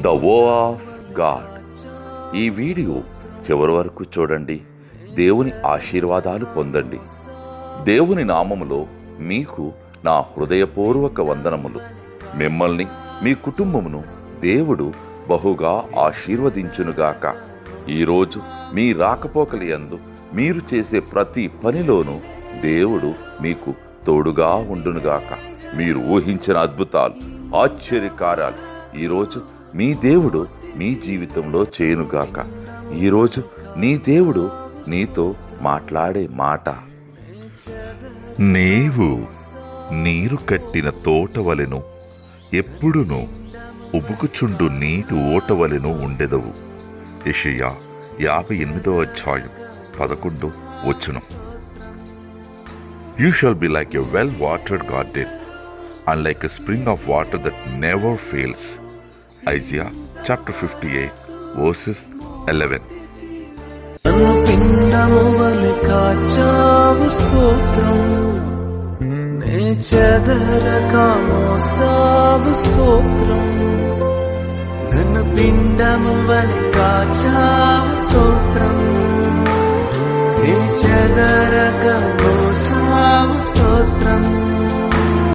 The వో of God. ఈ video చివరి వరకు చూడండి. దేవుని ఆశీర్వాదాలు పొందండి. దేవుని నామములో మీకు నా హృదయపూర్వక వందనములు. మిమ్మల్ని మీ కుటుంబమును దేవుడు బహుగా ఆశీర్వదించునుగాక. ఈరోజు మీ రాకపోకలి యందు మీరు చేసే ప్రతి పనిలోనూ దేవుడు మీకు తోడుగా ఉండునుగాక. మీరు ఊహించిన అద్భుతాలు, ఆశ్చర్యకార్యాలు ఈరోజు మీ దేవుడు మీ జీవితంలో చేయునుగాక. ఈరోజు నీ దేవుడు నీతో మాట్లాడే మాట, నీవు నీరు కట్టిన తోటవలెను, ఎప్పుడును ఉబుకుచుండు నీటి ఓటవలెను ఉండెదవు. యెషయా 58వ అధ్యాయం 11 You shall be like a well-watered garden and like a spring of water that never fails. Isaiah chapter 58 verses 11. నన్ను పిండము వలె కాచావు స్తోత్రం, నే చెదరక మోసావు స్తోత్రం. నన్ను పిండము వలె కాచావు స్తోత్రం, నే చెదరక